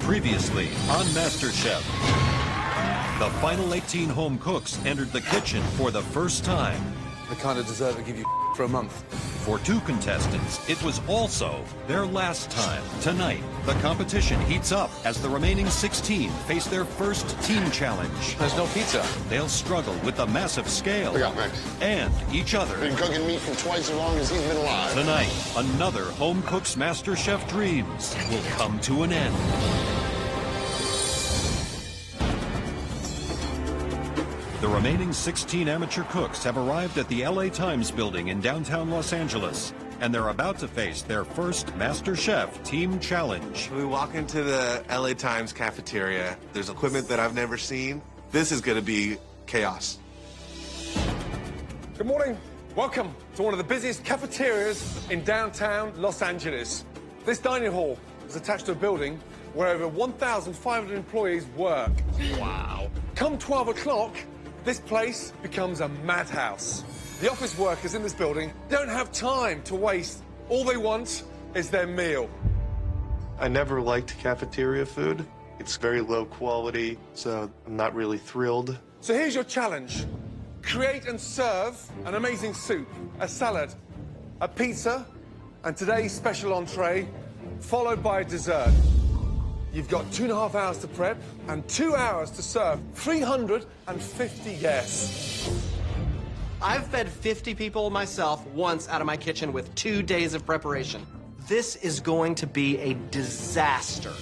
Previously on MasterChef, the final 18 home cooks entered the kitchen for the first time. The kind of dessert they give you for a month. For two contestants, it was also their last time. Tonight, the competition heats up as the remaining 16 face their first team challenge. There's no pizza. They'll struggle with the massive scale Look out, Max. and each other. Been cooking meat for twice as long as he's been alive. Tonight, another home cook's MasterChef dreams will come to an end. The remaining 16 amateur cooks have arrived at the LA Times building in downtown Los Angeles, and they're about to face their first MasterChef team challenge. We walk into the LA Times cafeteria. There's equipment that I've never seen. This is going to be chaos. Good morning. Welcome to one of the busiest cafeterias in downtown Los Angeles. This dining hall is attached to a building where over 1,500 employees work. Wow. Come 12 o'clock, this place becomes a madhouse. The office workers in this building don't have time to waste. All they want is their meal. I never liked cafeteria food. It's very low quality, so I'm not really thrilled. So here's your challenge. Create and serve an amazing soup, a salad, a pizza, and today's special entree, followed by a dessert. You've got 2.5 hours to prep and 2 hours to serve 350 guests. I've fed 50 people myself once out of my kitchen with 2 days of preparation. This is going to be a disaster.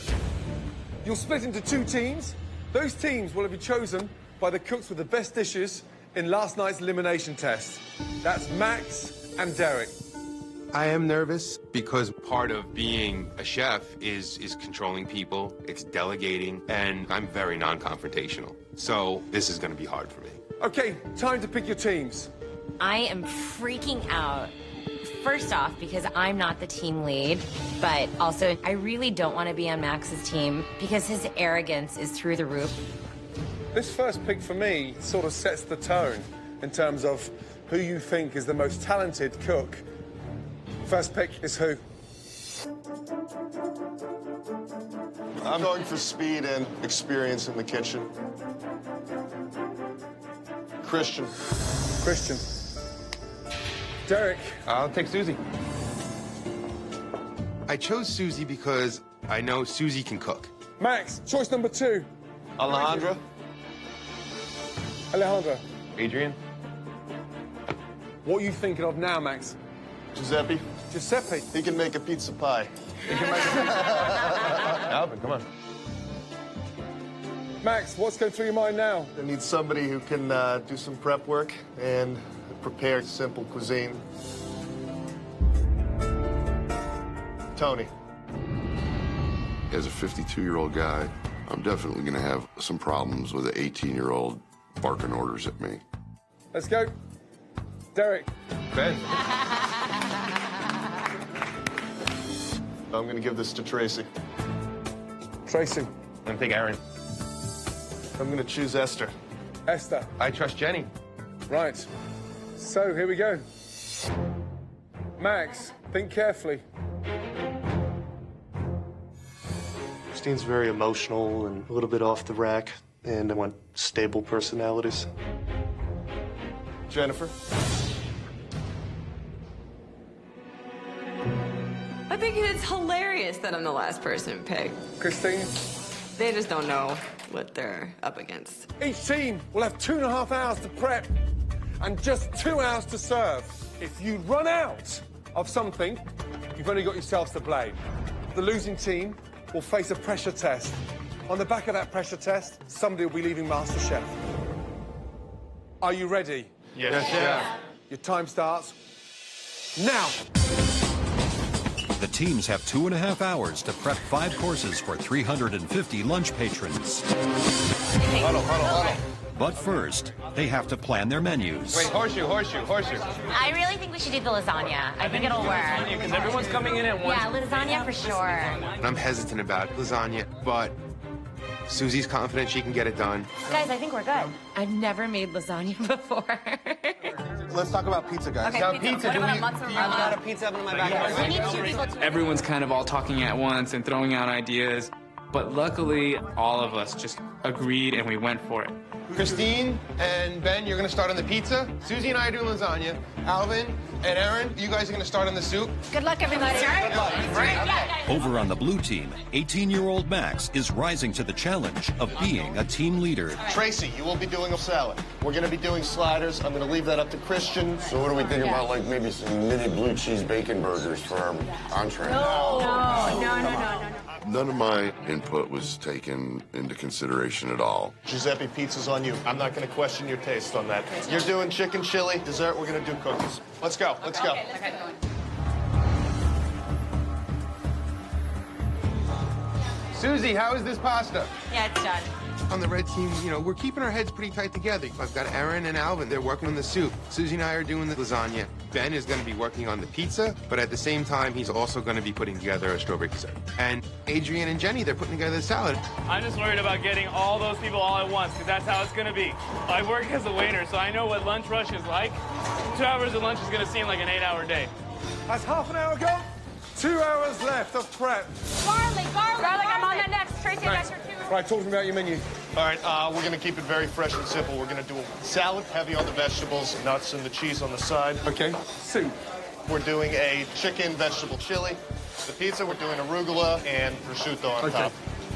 You'll split into two teams. Those teams will be chosen by the cooks with the best dishes in last night's elimination test. That's Max and Derek. I am nervous because part of being a chef is controlling people, it's delegating, and I'm very non-confrontational. So this is going to be hard for me. Okay, time to pick your teams. I am freaking out. First off, because I'm not the team lead, but also I really don't want to be on Max's team because his arrogance is through the roof. This first pick for me sort of sets the tone in terms of who you think is the most talented cook. First pick is who? I'm going for speed and experience in the kitchen. Christian. Christian. Derek. I'll take Susie. I chose Susie because I know Susie can cook. Max, choice number 2. Alejandra. Alejandra. Adrian? What are you thinking of now, Max? Giuseppe. Giuseppe. He can make a pizza pie. Alvin, come on. Max, what's going through your mind now? I need somebody who can do some prep work and prepare simple cuisine. Tony. As a 52-year-old guy, I'm definitely going to have some problems with an 18-year-old barking orders at me. Let's go. Derek. Ben. I'm going to give this to Tracy. Tracy. I'm going to take Aaron. I'm going to choose Esther. Esther. I trust Jenny. Right. So, here we go. Max, think carefully. Christine's very emotional and a little bit off the rack, and I want stable personalities. Jennifer. I think it's hilarious that I'm the last person picked. Christine. They just don't know what they're up against. Each team will have 2.5 hours to prep and just 2 hours to serve. If you run out of something, you've only got yourselves to blame. The losing team will face a pressure test. On the back of that pressure test, somebody will be leaving MasterChef. Are you ready? Yes, Chef. Your time starts now. The teams have 2.5 hours to prep 5 courses for 350 lunch patrons. Huddle. But first, they have to plan their menus. Wait, horseshoe. I really think we should do the lasagna. I think it'll work. Because everyone's coming in at once. Yeah, lasagna for sure. I'm hesitant about lasagna, but Susie's confident she can get it done. Guys, I think we're good. I've never made lasagna before. Let's talk about pizza, guys. Okay, Now, pizza. What about mozzarella? I've got a pizza oven in my backyard. We need 2 people to... Everyone's kind of all talking at once and throwing out ideas. But luckily, all of us just agreed and we went for it. Christine and Ben, you're gonna start on the pizza. Susie and I are doing lasagna. Alvin and Aaron, you guys are gonna start on the soup. Good luck, everybody. Good luck. Over on the blue team, 18-year-old Max is rising to the challenge of being a team leader. Tracy, you will be doing a salad. We're going to be doing sliders. I'm going to leave that up to Christian. So what do we think about, like, maybe some mini blue cheese bacon burgers for our entree? No. None of my input was taken into consideration at all. Giuseppe, pizza's on you. I'm not going to question your taste on that. You're doing chicken chili. Dessert, we're going to do cookies. Let's go. Let's go. Susie, how is this pasta? Yeah, it's done. On the red team, you know, we're keeping our heads pretty tight together. I've got Aaron and Alvin. They're working on the soup. Susie and I are doing the lasagna. Ben is going to be working on the pizza, but at the same time, he's also going to be putting together a strawberry dessert. And Adrian and Jenny, they're putting together the salad. I'm just worried about getting all those people all at once, because that's how it's going to be. I work as a waiter, so I know what lunch rush is like. 2 hours of lunch is going to seem like an 8-hour day. That's half an hour gone. 2 hours left of prep. Garlic, I'm on that next. Tracy, that's your 2. Right, talk to me about your menu. All right, we're going to keep it very fresh and simple. We're going to do a salad, heavy on the vegetables, nuts and the cheese on the side. Okay, soup. We're doing a chicken vegetable chili. The pizza, we're doing arugula and prosciutto on top.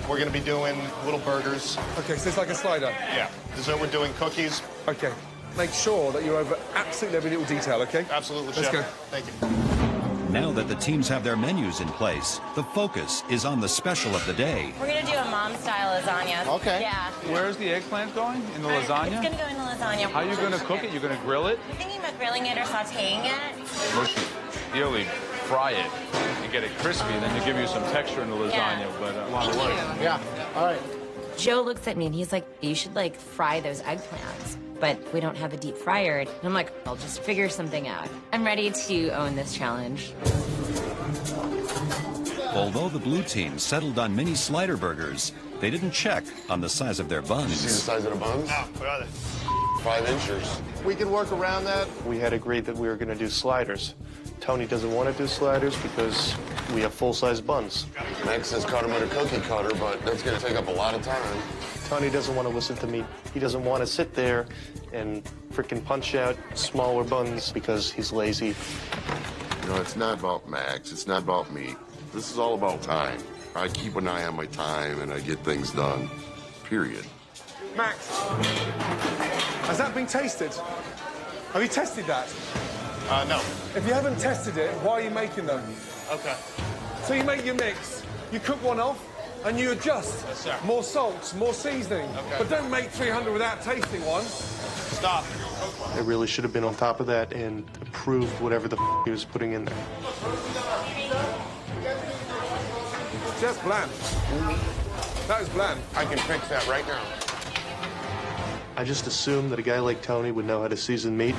We're going to be doing little burgers. Okay, so it's like a slider? Yeah. Dessert, we're doing cookies. Okay. Make sure that you're over absolutely every little detail, okay? Absolutely, Let's Chef. go. Thank you. Now that the teams have their menus in place, the focus is on the special of the day. We're gonna do a mom-style lasagna. Okay. Yeah. Where's the eggplant going? In the It's lasagna? gonna go in the lasagna. How are you going to cook it? You're going to grill it? I'm thinking about grilling it or sautéing it. Most ideally, fry it and get it crispy, then to give you some texture in the lasagna. Yeah. But Yeah. All right. Joe looks at me and he's like, you should like fry those eggplants. But we don't have a deep fryer. And I'm like, I'll just figure something out. I'm ready to own this challenge. Although the blue team settled on mini slider burgers, they didn't check on the size of their buns. You see the size of the buns? No, what are they? 5 inches. We can work around that. We had agreed that we were going to do sliders. Tony doesn't want to do sliders because we have full-size buns. Max has cut them with a cookie cutter, but that's going to take up a lot of time. Tony doesn't want to listen to me. He doesn't want to sit there and frickin' punch out smaller buns because he's lazy. You know, it's not about Max. It's not about me. This is all about time. I keep an eye on my time, and I get things done, period. Max, has that been tasted? Have you tested that? No. If you haven't tested it, why are you making them? Okay. So you make your mix, you cook one off, and you adjust. Yes, sir. More salt, more seasoning. Okay. But don't make 300 without tasting one. Stop. I really should have been on top of that and approved whatever the he was putting in there. Just bland. That is bland. I can fix that right now. I just assumed that a guy like Tony would know how to season meat.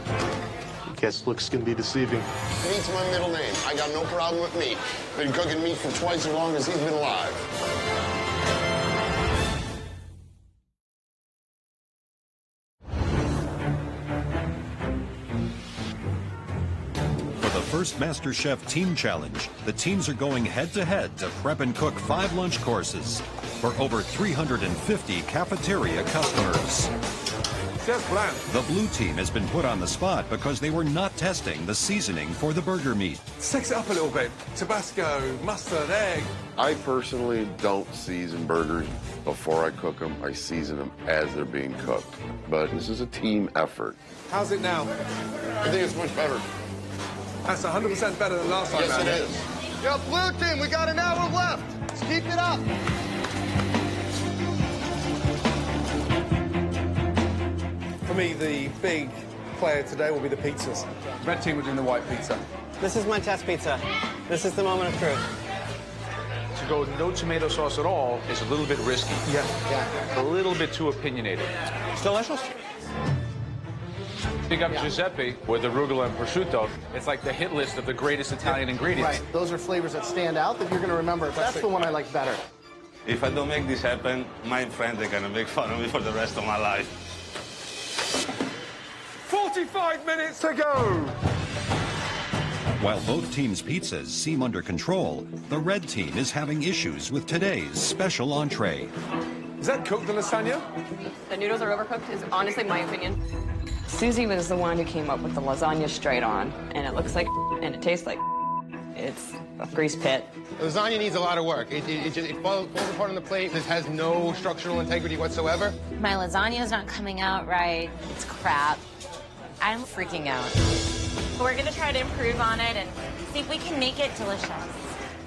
I guess looks can be deceiving. Meat's my middle name. I got no problem with meat. Been cooking meat for twice as long as he's been alive. For the first MasterChef Team Challenge, the teams are going head-to-head to prep and cook 5 lunch courses for over 350 cafeteria customers. Just bland. The blue team has been put on the spot because they were not testing the seasoning for the burger meat. Sex it up a little bit. Tabasco, mustard, egg. I personally don't season burgers before I cook them. I season them as they're being cooked. But this is a team effort. How's it now? I think it's much better. That's 100% better than last time. Yes, it man. is. Yo, blue team, we got an hour left. Let's keep it up. For me, the big player today will be the pizzas. Red team are doing the white pizza. This is my test pizza. This is the moment of truth. to go no tomato sauce at all is a little bit risky. Yeah. A little bit too opinionated. It's delicious. Pick up Giuseppe with arugula and prosciutto. It's like the hit list of the greatest Italian ingredients. Right. Those are flavors that stand out that you're going to remember. That's the one I like better. If I don't make this happen, my friends are going to make fun of me for the rest of my life. 45 minutes to go. While both teams' pizzas seem under control, the red team is having issues with today's special entree. Is that cooked, the lasagna? The noodles are overcooked, is honestly my opinion. Susie was the one who came up with the lasagna straight on, and it looks like and it tastes like it's a grease pit. Lasagna needs a lot of work. It falls apart on the plate. This has no structural integrity whatsoever. My lasagna's not coming out right. It's crap. I'm freaking out. We're gonna try to improve on it and see if we can make it delicious.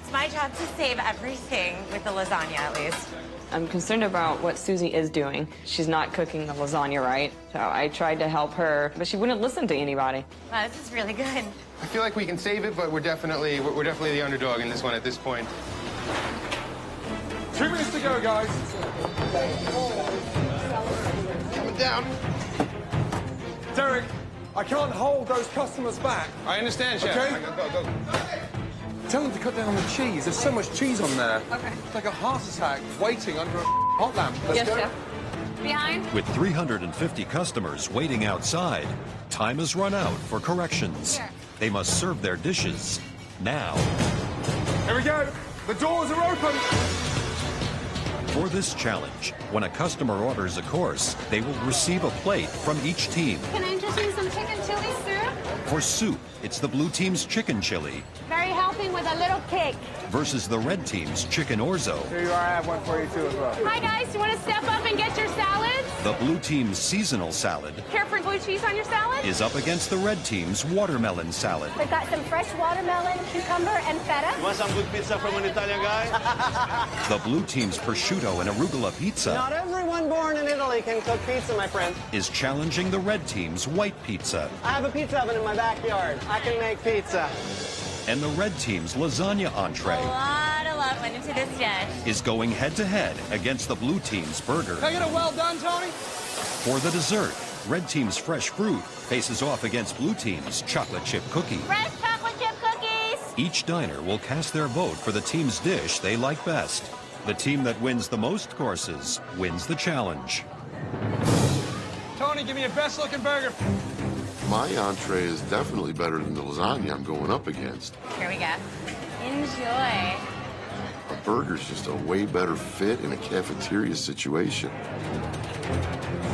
It's my job to save everything with the lasagna, at least. I'm concerned about what Susie is doing. She's not cooking the lasagna right, so I tried to help her, but she wouldn't listen to anybody. Wow, this is really good. I feel like we can save it, but we're definitely the underdog in this one at this point. 2 minutes to go, guys. Coming down. Derek, I can't hold those customers back. I understand, Chef. Okay? Go. Tell them to cut down on the cheese. There's so much cheese on there. Okay. It's like a heart attack waiting under a hot lamp. Let's go. Chef. Behind. With 350 customers waiting outside, time has run out for corrections. Here. They must serve their dishes now. Here we go. The doors are open. For this challenge, when a customer orders a course, they will receive a plate from each team. Can I interest you in some chicken chili soup? For soup, it's the blue team's chicken chili Very healthy with a little kick. versus the red team's chicken orzo. Here you are. I have one for you, too, as well. Hi, guys. You want to step up and get your salads? The blue team's seasonal salad Care for blue cheese on your salad? is up against the red team's watermelon salad. We've got some fresh watermelon, cucumber, and feta. You want some good pizza from an Italian guy? The blue team's prosciutto and arugula pizza Not everyone born in Italy can cook pizza, my friend. is challenging the red team's white pizza. I have a pizza oven in my backyard. I can make pizza. And the red team's lasagna entree A lot of love went into this dish. is going head-to-head against the blue team's burger. Can I get a well done, Tony? For the dessert, red team's fresh fruit faces off against blue team's chocolate chip cookie. Fresh chocolate chip cookies. Each diner will cast their vote for the team's dish they like best. The team that wins the most courses wins the challenge. Tony, give me your best-looking burger. My entree is definitely better than the lasagna I'm going up against. Here we go. Enjoy. A burger's just a way better fit in a cafeteria situation.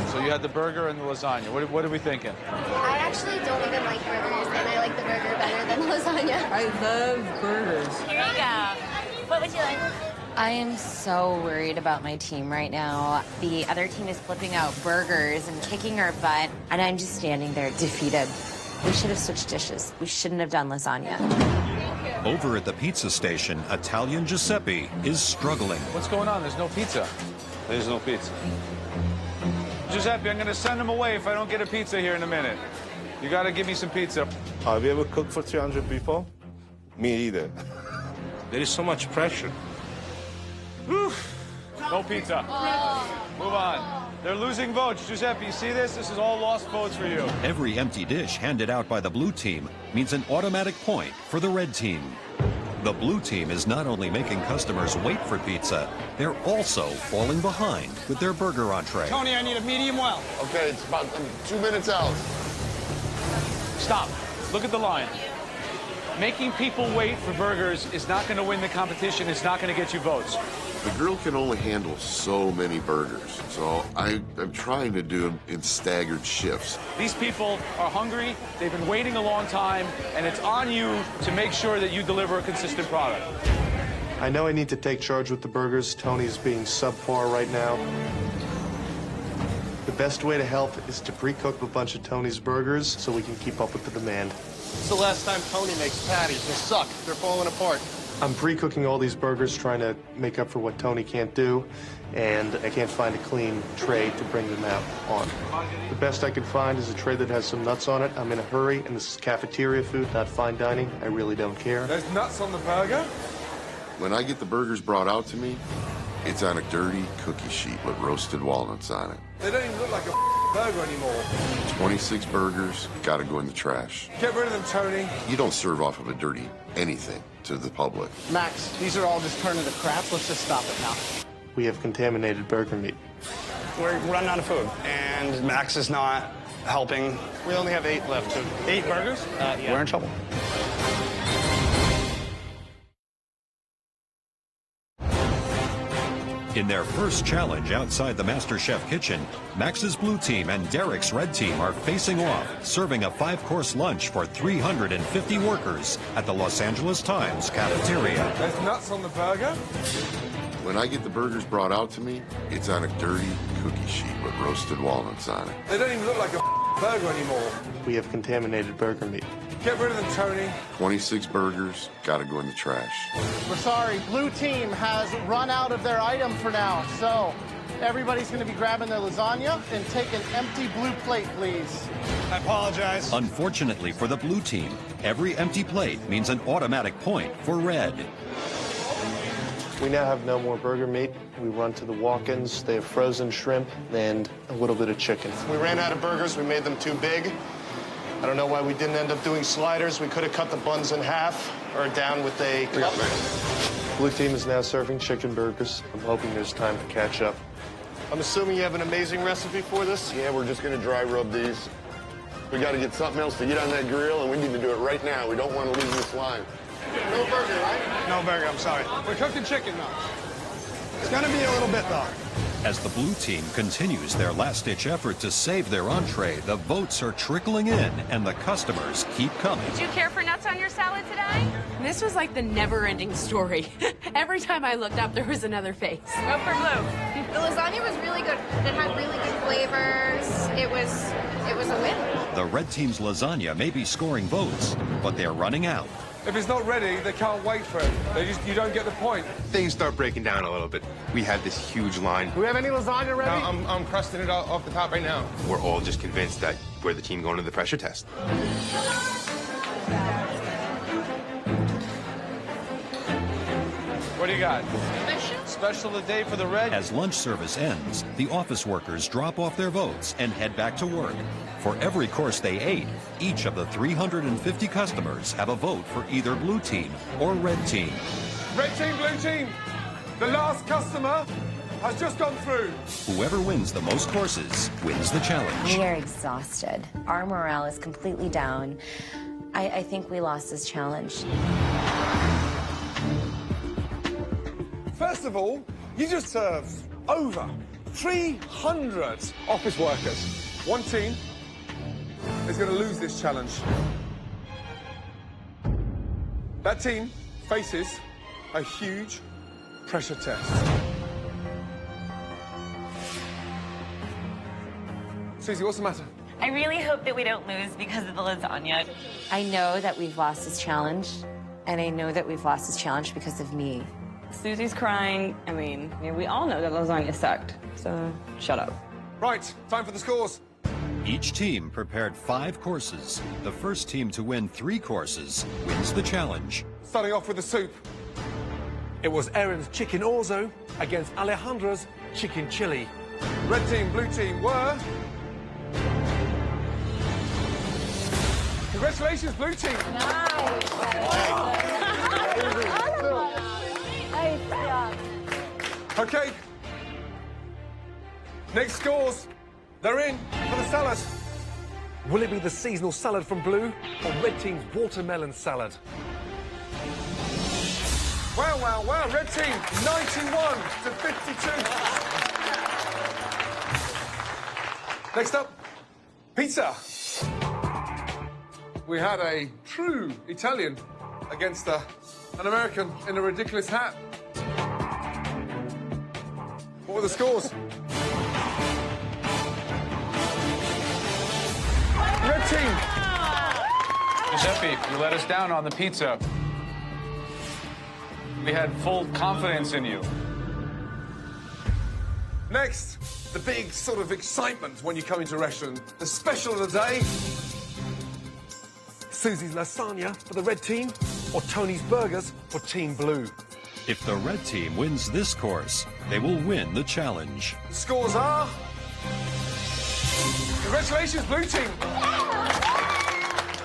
So you had the burger and the lasagna. What are we thinking? I actually don't even like burgers, and I like the burger better than lasagna. I love burgers. Here you go. What would you like? I am so worried about my team right now. The other team is flipping out burgers and kicking our butt, and I'm just standing there defeated. We should have switched dishes. We shouldn't have done lasagna. Over at the pizza station, Italian Giuseppe is struggling. What's going on? There's no pizza. There's no pizza. Giuseppe, I'm going to send him away if I don't get a pizza here in a minute. You got to give me some pizza. Have you ever cooked for 300 people? Me either. There is so much pressure. No pizza. Move on. They're losing votes. Giuseppe, you see this? This is all lost votes for you. Every empty dish handed out by the blue team means an automatic point for the red team. The blue team is not only making customers wait for pizza, they're also falling behind with their burger entree. Tony, I need a medium well. Okay, it's about 2 minutes out. Stop. Look at the line. Making people wait for burgers is not going to win the competition. It's not going to get you votes. The grill can only handle so many burgers, so I'm trying to do them in staggered shifts. These people are hungry. They've been waiting a long time, and it's on you to make sure that you deliver a consistent product. I know I need to take charge with the burgers. Tony's being subpar right now. The best way to help is to pre-cook a bunch of Tony's burgers so we can keep up with the demand. It's the last time Tony makes patties. They suck. They're falling apart. I'm pre-cooking all these burgers, trying to make up for what Tony can't do, and I can't find a clean tray to bring them out on. The best I can find is a tray that has some nuts on it. I'm in a hurry, and this is cafeteria food, not fine dining. I really don't care. There's nuts on the burger? When I get the burgers brought out to me, it's on a dirty cookie sheet with roasted walnuts on it. They don't even look like a burger anymore. 26 burgers, gotta go in the trash. Get rid of them, Tony. You don't serve off of a dirty anything to the public. Max, these are all just turning to crap. Let's just stop it now. We have contaminated burger meat. We're running out of food, and Max is not helping. We only have 8 left. 8 burgers? Yeah. We're in trouble. In their first challenge outside the MasterChef kitchen, Max's blue team and Derek's red team are facing off, serving a 5-course lunch for 350 workers at the Los Angeles Times cafeteria. There's nuts on the burger. When I get the burgers brought out to me, it's on a dirty cookie sheet with roasted walnuts on it. They don't even look like a burger anymore. We have contaminated burger meat. Get rid of them, Tony. 26 burgers, gotta go in the trash. We're sorry, blue team has run out of their item for now, so everybody's going to be grabbing their lasagna and take an empty blue plate, please. I apologize. Unfortunately for the blue team, every empty plate means an automatic point for red. We now have no more burger meat. We run to the walk-ins. They have frozen shrimp and a little bit of chicken. We ran out of burgers. We made them too big. I don't know why we didn't end up doing sliders. We could have cut the buns in half or down with a cup. Blue team is now serving chicken burgers. I'm hoping there's time to catch up. I'm assuming you have an amazing recipe for this? Yeah, we're just gonna dry rub these. We gotta get something else to get on that grill, and we need to do it right now. We don't want to lose this line. No burger, right? No burger, I'm sorry. We're cooking chicken now. It's gonna be a little bit, though. As the blue team continues their last-ditch effort to save their entree, the votes are trickling in, and the customers keep coming. Did you care for nuts on your salad today? This was like the never-ending story. Every time I looked up, there was another face. Go for blue. The lasagna was really good. It had really good flavors. It was a win. The red team's lasagna may be scoring votes, but they're running out. If it's not ready, they can't wait for it. You don't get the point. Things start breaking down a little bit. We had this huge line. Do we have any lasagna ready? I'm crusting it off the top right now. We're all just convinced that we're the team going to the pressure test. What do you got? Special today for the red. As lunch service ends, the office workers drop off their votes and head back to work. For every course they ate, each of the 350 customers have a vote for either blue team or red team. Red team, blue team. The last customer has just gone through. Whoever wins the most courses wins the challenge. We are exhausted. Our morale is completely down. I think we lost this challenge. First of all, you just served over 300 office workers. One team is going to lose this challenge. That team faces a huge pressure test. Susie, what's the matter? I really hope that we don't lose because of the lasagna. I know that we've lost this challenge, and I know that we've lost this challenge because of me. Susie's crying. I mean, we all know that lasagna sucked, so shut up. Right, time for the scores. Each team prepared 5 courses. The first team to win 3 courses wins the challenge. Starting off with the soup. It was Erin's chicken orzo against Alejandra's chicken chili. Red team, blue team were... Congratulations, blue team. Okay. Next scores. They're in for the salad. Will it be the seasonal salad from blue or red team's watermelon salad? Wow, wow, wow. Red team, 91 to 52. Next up, pizza. We had a true Italian against an American in a ridiculous hat. What were the scores? Red team. Giuseppe, you let us down on the pizza. We had full confidence in you. Next, the big sort of excitement when you come into a restaurant. The special of the day. Susie's lasagna for the red team or Tony's burgers for Team Blue. If the red team wins this course, they will win the challenge. The scores are... Congratulations, blue team.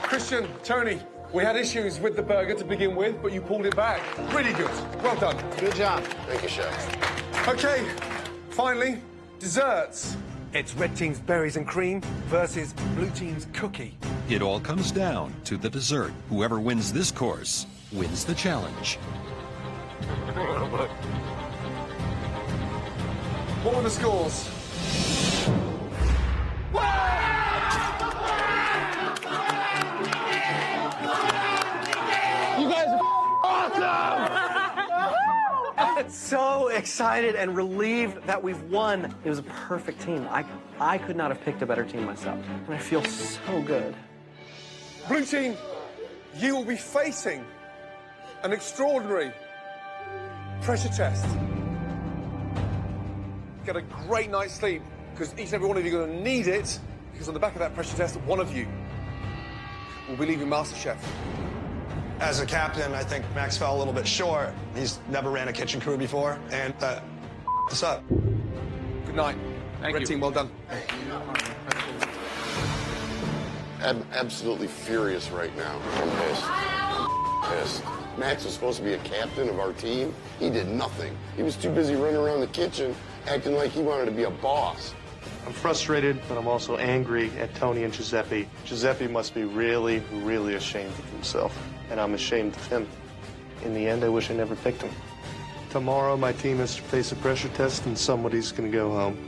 Christian, Tony, we had issues with the burger to begin with, but you pulled it back. Really good. Well done. Good job. Thank you, Chef. Okay, finally, desserts. It's red team's berries and cream versus blue team's cookie. It all comes down to the dessert. Whoever wins this course wins the challenge. What were the scores? You guys are awesome! I'm so excited and relieved that we've won. It was a perfect team. I could not have picked a better team myself, and I feel so good. Blue team, you will be facing an extraordinary pressure test. Get a great night's sleep, because each and every one of you are going to need it, because on the back of that pressure test, one of you will be leaving MasterChef. As a captain, I think Max fell a little bit short. He's never ran a kitchen crew before, and this up. Good night. Red team, well done. I'm absolutely furious right now. I'm pissed. Max was supposed to be a captain of our team. He did nothing. He was too busy running around the kitchen acting like he wanted to be a boss. I'm frustrated, but I'm also angry at Tony and Giuseppe. Giuseppe must be really, really ashamed of himself, and I'm ashamed of him. In the end, I wish I never picked him. Tomorrow, my team has to face a pressure test, and somebody's going to go home.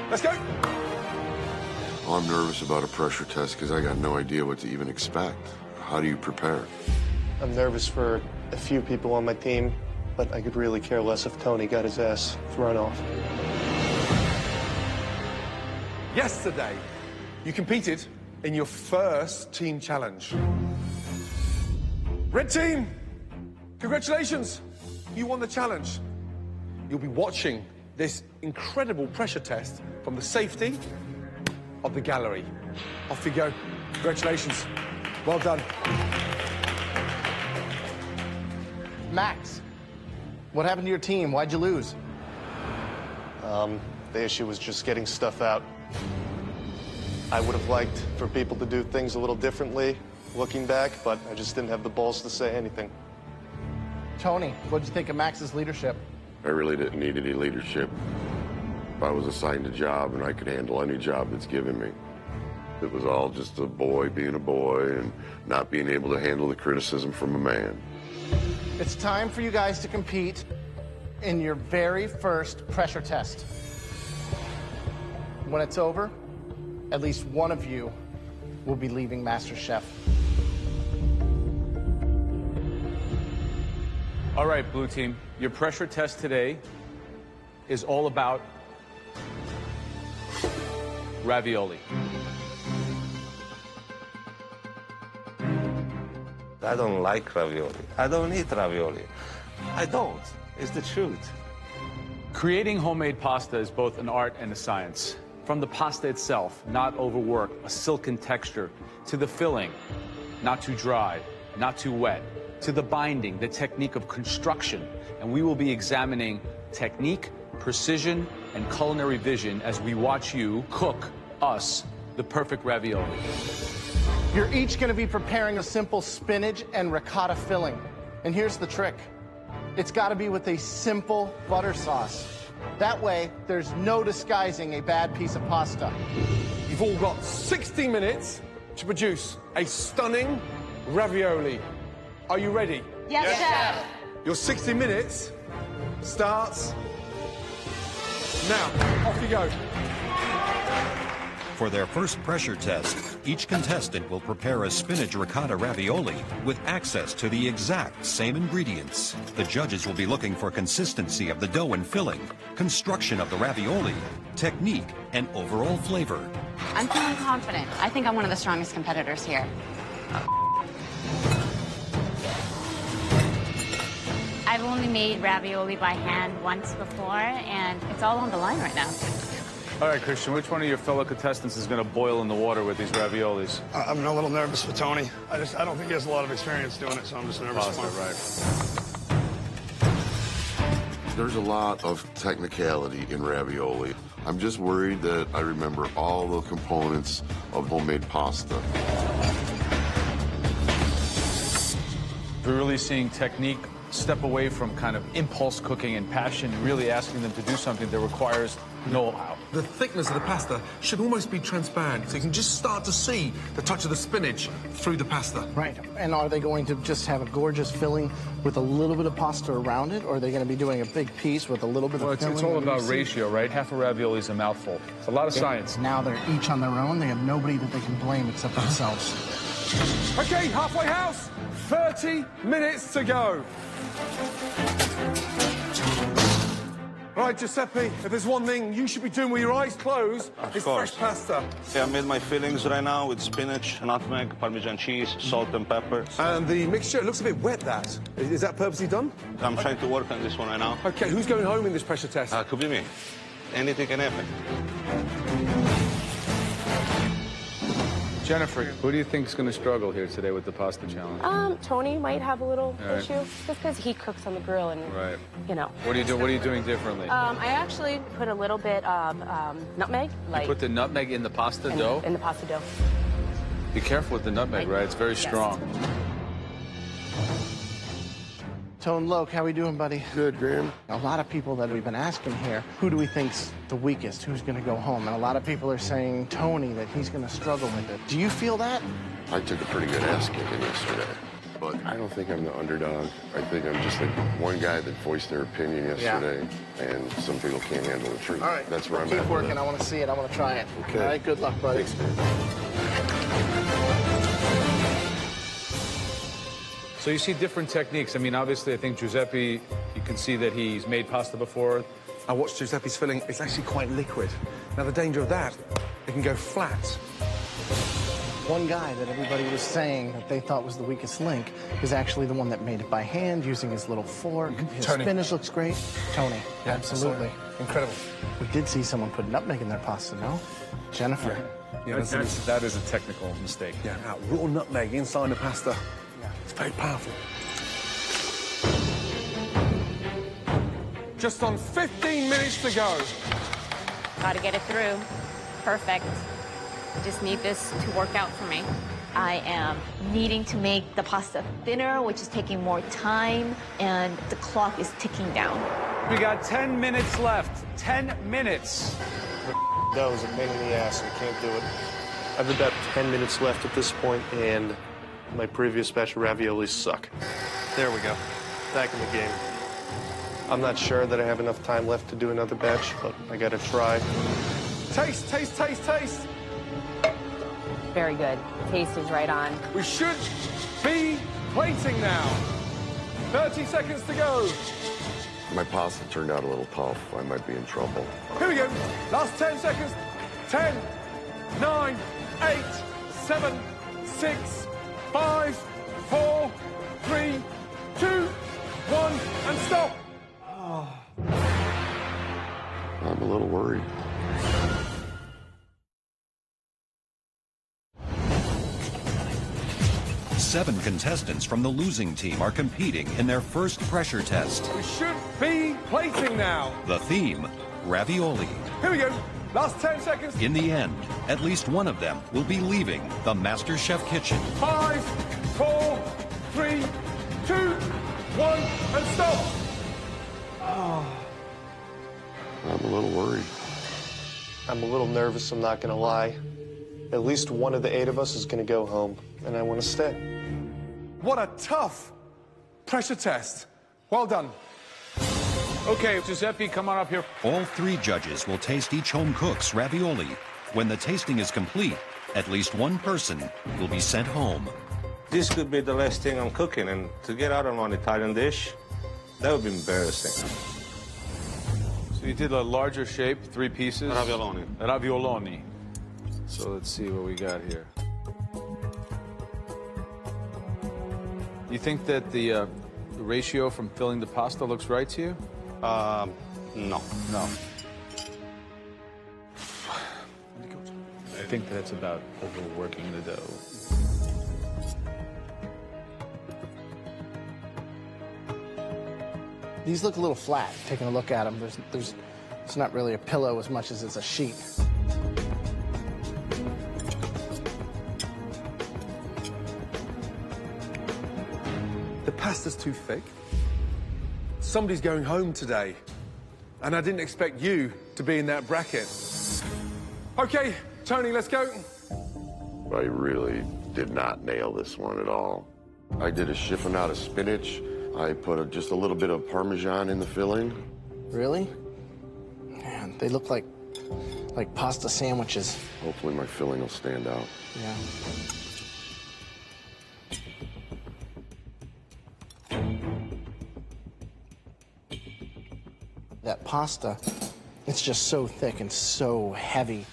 Let's go. Well, I'm nervous about a pressure test because I got no idea what to even expect. How do you prepare? I'm nervous for a few people on my team, but I could really care less if Tony got his ass thrown off. Yesterday, you competed in your first team challenge. Red team, congratulations. You won the challenge. You'll be watching this incredible pressure test from the safety of the gallery. Off you go. Congratulations. Well done. Max, what happened to your team? Why'd you lose? The issue was just getting stuff out. I would have liked for people to do things a little differently, looking back, but I just didn't have the balls to say anything. Tony, what'd you think of Max's leadership? I really didn't need any leadership. If I was assigned a job and I could handle any job that's given me. It was all just a boy being a boy and not being able to handle the criticism from a man. It's time for you guys to compete in your very first pressure test. When it's over, at least one of you will be leaving MasterChef. All right, Blue Team, your pressure test today is all about ravioli. I don't like ravioli. I don't eat ravioli. I don't. It's the truth. Creating homemade pasta is both an art and a science. From the pasta itself, not overworked, a silken texture, to the filling, not too dry, not too wet, to the binding, the technique of construction. And we will be examining technique, precision, and culinary vision as we watch you cook us the perfect ravioli. You're each going to be preparing a simple spinach and ricotta filling. And here's the trick. It's got to be with a simple butter sauce. That way, there's no disguising a bad piece of pasta. You've all got 60 minutes to produce a stunning ravioli. Are you ready? Yes, Chef. Your 60 minutes starts now. Off you go. For their first pressure test, each contestant will prepare a spinach ricotta ravioli with access to the exact same ingredients. The judges will be looking for consistency of the dough and filling, construction of the ravioli, technique, and overall flavor. I'm feeling confident. I think I'm one of the strongest competitors here. I've only made ravioli by hand once before, and it's all on the line right now. All right, Christian, which one of your fellow contestants is going to boil in the water with these raviolis? I'm a little nervous for Tony. I don't think he has a lot of experience doing it, so I'm just nervous for him. Right. There's a lot of technicality in ravioli. I'm just worried that I remember all the components of homemade pasta. We're really seeing technique, step away from kind of impulse cooking and passion, really asking them to do something that requires know-how. The thickness of the pasta should almost be transparent, so you can just start to see the touch of the spinach through the pasta. Right. And are they going to just have a gorgeous filling with a little bit of pasta around it, or are they going to be doing a big piece with a little bit of filling? It's all about ratio, right? Half a ravioli is a mouthful. It's a lot of science. Now they're each on their own. They have nobody that they can blame except themselves. Okay, halfway house, 30 minutes to go. All right, Giuseppe, if there's one thing you should be doing with your eyes closed, it's fresh pasta. Yeah, I made my fillings right now with spinach, nutmeg, Parmesan cheese, salt and pepper. And the mixture, it looks a bit wet, that. Is that purposely done? I'm trying to work on this one right now. Okay, who's going home in this pressure test? Could be me. Anything can happen. Jennifer, who do you think is going to struggle here today with the pasta challenge? Tony might have a little All right. issue just because he cooks on the grill and, Right. you know. What are you doing differently? I actually put a little bit of nutmeg, like You put the nutmeg in the pasta dough? in the pasta dough. Be careful with the nutmeg, right? It's very strong. Tone Loke, how we doing, buddy? Good, Graham. A lot of people that we've been asking here, who do we think's the weakest? Who's going to go home? And a lot of people are saying Tony, that he's going to struggle with it. Do you feel that? I took a pretty good ass kicking yesterday, but I don't think I'm the underdog. I think I'm just like one guy that voiced their opinion yesterday, and some people can't handle the truth. All right. That's where I'm Keep at. working. I want to see it. I want to try it. Okay. All right. Good luck, buddy. Thanks, man. So you see different techniques. I mean, obviously, I think Giuseppe, you can see that he's made pasta before. I watched Giuseppe's filling. It's actually quite liquid. Now, the danger of that, it can go flat. One guy that everybody was saying that they thought was the weakest link is actually the one that made it by hand using his little fork. His Tony. spinach looks great. Tony, Yeah, absolutely. Incredible. We did see someone put nutmeg in their pasta, no? Jennifer. Yeah, That is a technical mistake. Yeah, raw nutmeg inside the pasta. Yeah. It's very powerful. Just on 15 minutes to go. Got to get it through. Perfect. Just need this to work out for me. I am needing to make the pasta thinner, which is taking more time, and the clock is ticking down. We got 10 minutes left. 10 minutes. That was a pain in the ass. I can't do it. I've about 10 minutes left at this point, and my previous batch of raviolis suck. There we go. Back in the game. I'm not sure that I have enough time left to do another batch, but I gotta try. Taste, taste, taste, taste. Very good. Taste is right on. We should be plating now. 30 seconds to go. My pasta turned out a little tough. I might be in trouble. Here we go. Last 10 seconds. 10, 9, 8, 7, 6, 5, 4, 3, 2, 1, and stop. I'm a little worried. Seven contestants from the losing team are competing in their first pressure test. We should be plating now. The theme, ravioli. Here we go. Last 10 seconds. In the end, at least one of them will be leaving the MasterChef kitchen. 5, 4, 3, 2, 1, and stop. I'm a little worried. I'm a little nervous, I'm not gonna lie. At least one of the 8 of us is gonna go home, and I wanna stay. What a tough pressure test. Well done. Okay, Giuseppe, come on up here. All 3 judges will taste each home cook's ravioli. When the tasting is complete, at least one person will be sent home. This could be the last thing I'm cooking, and to get out of an Italian dish, that would be embarrassing. So you did a larger shape, 3 pieces. Ravioloni. Ravioloni. So let's see what we got here. You think that the ratio from filling the pasta looks right to you? No. No. I think that's about overworking the dough. These look a little flat, taking a look at them. It's not really a pillow as much as it's a sheet. The pasta's too thick. Somebody's going home today, and I didn't expect you to be in that bracket. Okay, Tony, let's go. I really did not nail this one at all. I did a chiffonata spinach. I put just a little bit of Parmesan in the filling. Really? Man, they look like pasta sandwiches. Hopefully my filling will stand out. Yeah. That pasta, it's just so thick and so heavy.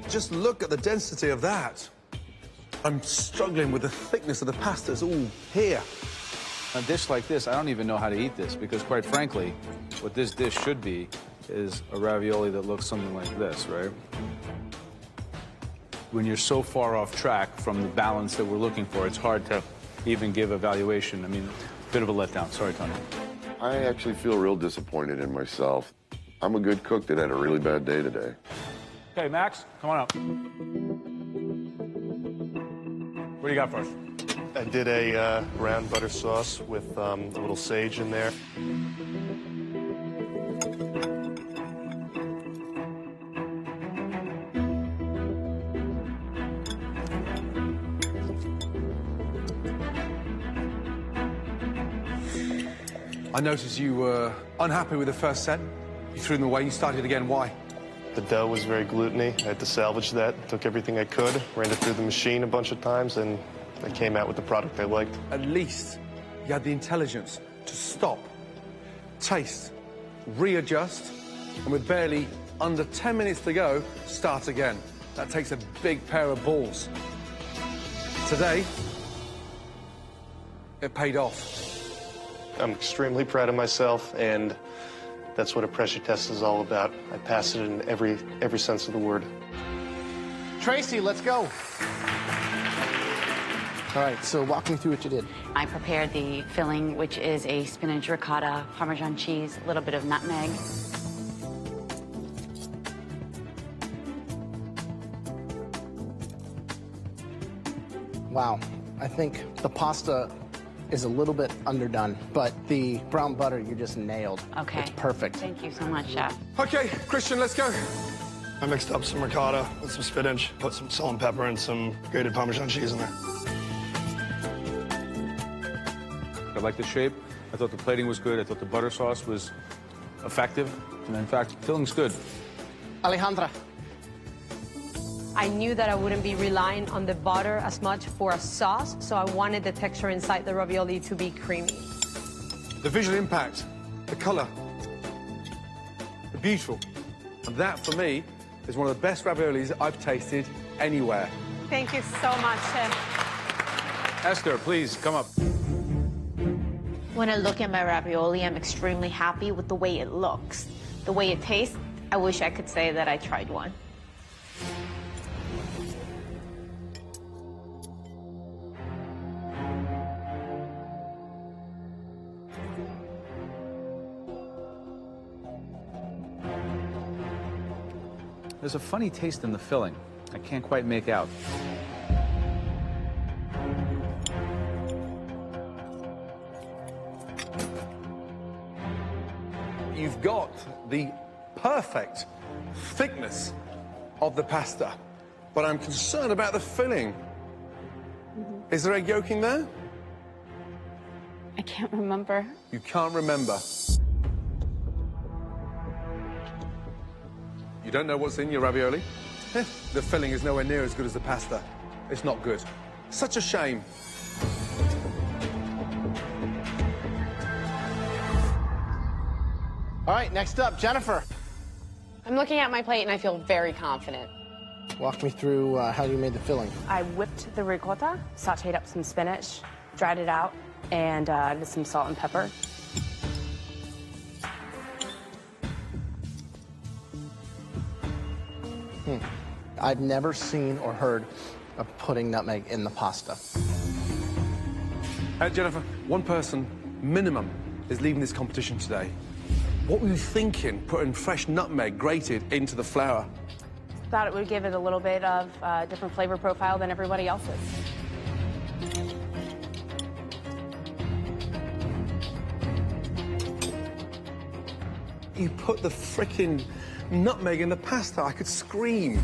Just look at the density of that. I'm struggling with the thickness of the pasta. It's all here. A dish like this, I don't even know how to eat this because, quite frankly, what this dish should be is a ravioli that looks something like this, right? When you're so far off track from the balance that we're looking for, it's hard to even give a valuation. I mean, a bit of a letdown. Sorry, Tony. I actually feel real disappointed in myself. I'm a good cook that had a really bad day today. Okay, Max, come on up. What do you got for us? I did a brown butter sauce with a little sage in there. I noticed you were unhappy with the first set. You threw them away. You started again. Why? The dough was very gluteny. I had to salvage that. Took everything I could, ran it through the machine a bunch of times, and I came out with the product I liked. At least you had the intelligence to stop, taste, readjust, and with barely under 10 minutes to go, start again. That takes a big pair of balls. Today, it paid off. I'm extremely proud of myself, and that's what a pressure test is all about. I pass it in every sense of the word. Tracy, let's go. All right, so walk me through what you did. I prepared the filling, which is a spinach ricotta, Parmesan cheese, a little bit of nutmeg. Wow, I think the pasta is a little bit underdone, but the brown butter you just nailed. Okay. It's perfect. Thank you so much, Chef. Okay, Christian, let's go. I mixed up some ricotta with some spinach, put some salt and pepper and some grated Parmesan cheese in there. I like the shape. I thought the plating was good. I thought the butter sauce was effective. And in fact, filling's good. Alejandra. I knew that I wouldn't be relying on the butter as much for a sauce, so I wanted the texture inside the ravioli to be creamy. The visual impact, the color, the beautiful. And that, for me, is one of the best raviolis I've tasted anywhere. Thank you so much, Chef. Esther, please, come up. When I look at my ravioli, I'm extremely happy with the way it looks. The way it tastes, I wish I could say that I tried one. There's a funny taste in the filling. I can't quite make out. You've got the perfect thickness of the pasta, but I'm concerned about the filling. Is there egg yolk in there? I can't remember. You can't remember. You don't know what's in your ravioli? The filling is nowhere near as good as the pasta. It's not good. Such a shame. All right, next up, Jennifer. I'm looking at my plate and I feel very confident. Walk me through how you made the filling. I whipped the ricotta, sauteed up some spinach, dried it out, and added some salt and pepper. I've never seen or heard of putting nutmeg in the pasta. Jennifer, one person, minimum, is leaving this competition today. What were you thinking, putting fresh nutmeg grated into the flour? Thought it would give it a little bit of a different flavor profile than everybody else's. You put the frickin' nutmeg in the pasta. I could scream.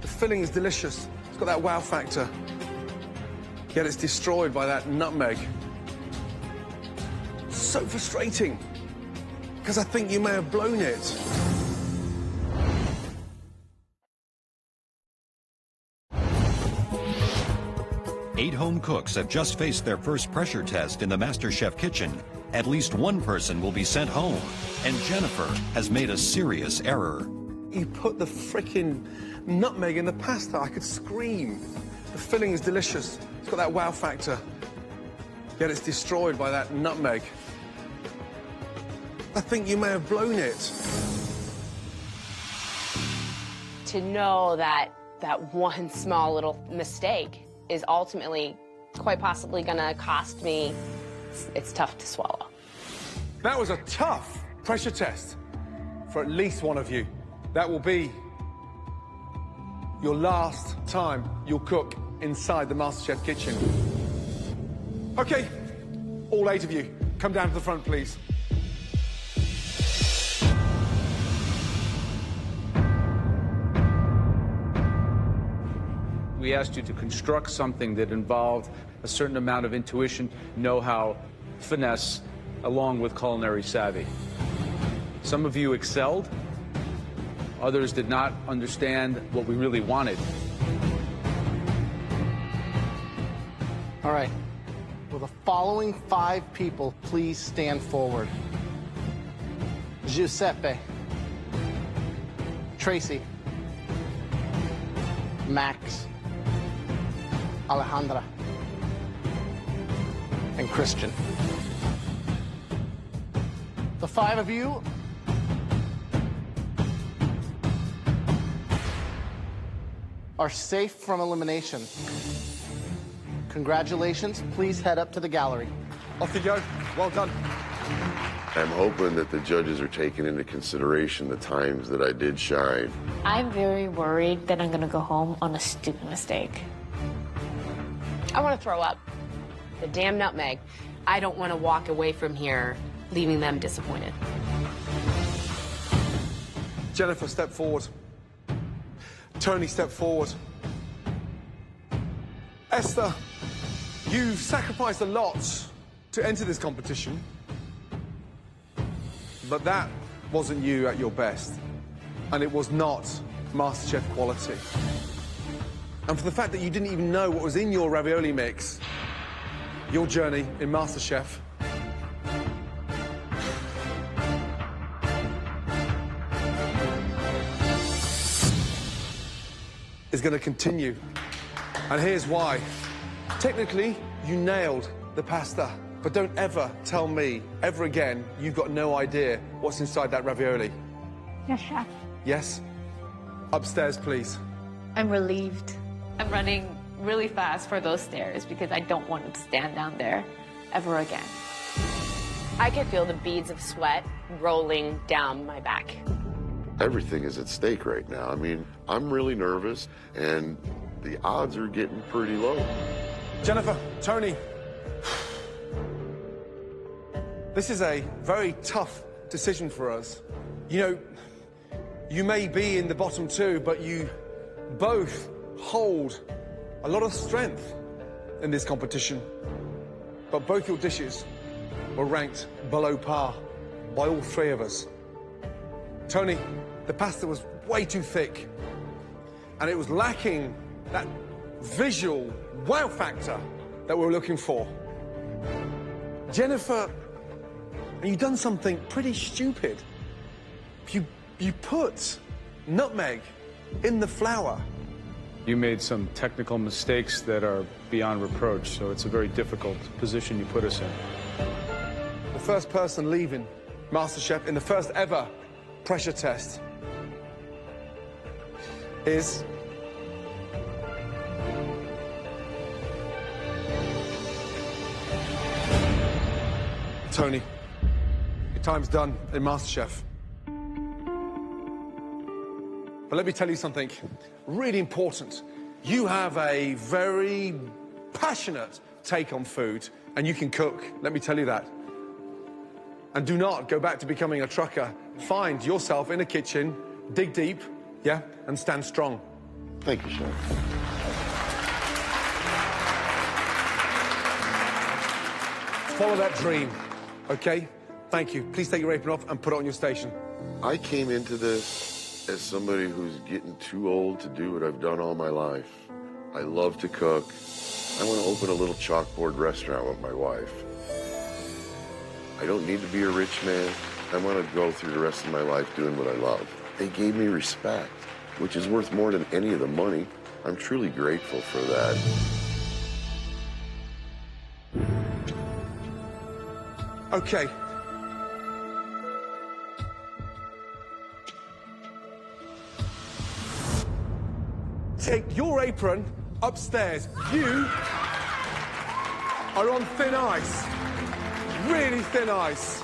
The filling is delicious. It's got that wow factor. Yet it's destroyed by that nutmeg. So frustrating. Because I think you may have blown it. Eight home cooks have just faced their first pressure test in the MasterChef kitchen. At least one person will be sent home, and Jennifer has made a serious error. You put the frickin' nutmeg in the pasta. I could scream. The filling is delicious. It's got that wow factor. Yet it's destroyed by that nutmeg. I think you may have blown it. To know that that one small little mistake is ultimately quite possibly gonna cost me, it's tough to swallow. That was a tough pressure test for at least one of you. That will be your last time you'll cook inside the MasterChef kitchen. Okay, all 8 of you, come down to the front, please. We asked you to construct something that involved a certain amount of intuition, know-how, finesse, along with culinary savvy. Some of you excelled. Others did not understand what we really wanted. All right. Will the following 5 people please stand forward? Giuseppe. Tracy. Max. Alejandra. And Christian. The 5 of you are safe from elimination. Congratulations. Please head up to the gallery. Off you go. Well done. I'm hoping that the judges are taking into consideration the times that I did shine. I'm very worried that I'm gonna go home on a stupid mistake. I want to throw up. The damn nutmeg. I don't want to walk away from here leaving them disappointed. Jennifer, step forward. Tony, step forward. Esther, you've sacrificed a lot to enter this competition, but that wasn't you at your best, and it was not MasterChef quality. And for the fact that you didn't even know what was in your ravioli mix, your journey in MasterChef is going to continue. And here's why. Technically, you nailed the pasta, but don't ever tell me, ever again, you've got no idea what's inside that ravioli. Yes, chef. Yes? Upstairs, please. I'm relieved. I'm running really fast for those stairs because I don't want to stand down there ever again. I could feel the beads of sweat rolling down my back. Everything is at stake right now. I mean, I'm really nervous, and the odds are getting pretty low. Jennifer, Tony, this is a very tough decision for us. You know, you may be in the bottom 2, but you both hold a lot of strength in this competition. But both your dishes were ranked below par by all 3 of us. Tony, the pasta was way too thick, and it was lacking that visual wow factor that we were looking for. Jennifer, you've done something pretty stupid. You put nutmeg in the flour. You made some technical mistakes that are beyond reproach, so it's a very difficult position you put us in. The first person leaving MasterChef in the first ever pressure test is Tony. Your time's done in MasterChef. But let me tell you something really important. You have a very passionate take on food, and you can cook. Let me tell you that. And do not go back to becoming a trucker. Find yourself in a kitchen, dig deep, yeah, and stand strong. Thank you, Chef. Follow that dream, okay? Thank you. Please take your apron off and put it on your station. I came into this as somebody who's getting too old to do what I've done all my life. I love to cook. I want to open a little chalkboard restaurant with my wife. I don't need to be a rich man. I want to go through the rest of my life doing what I love. They gave me respect, which is worth more than any of the money. I'm truly grateful for that. Okay. Take your apron upstairs. You are on thin ice. Really thin ice.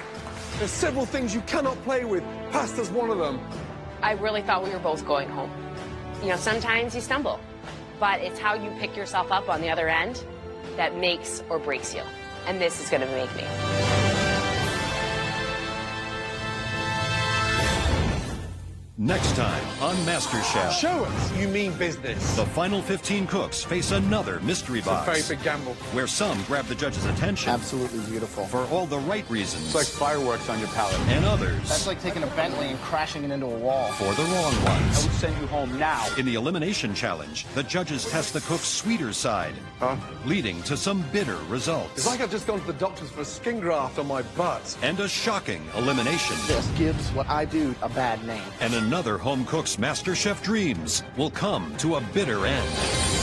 There's several things you cannot play with. Pasta's one of them. I really thought we were both going home. You know, sometimes you stumble, but it's how you pick yourself up on the other end that makes or breaks you. And this is going to make me. Next time on MasterChef. Show us you mean business. The final 15 cooks face another mystery box. It's a very big gamble. Where some grab the judge's attention. Absolutely beautiful. For all the right reasons. It's like fireworks on your palate. And others. That's like taking a Bentley and crashing it into a wall. For the wrong ones. I would send you home now. In the elimination challenge, the judges test the cook's sweeter side. Leading to some bitter results. It's like I've just gone to the doctors for a skin graft on my butt. And a shocking elimination. This gives what I do a bad name. And another home cook's MasterChef dreams will come to a bitter end.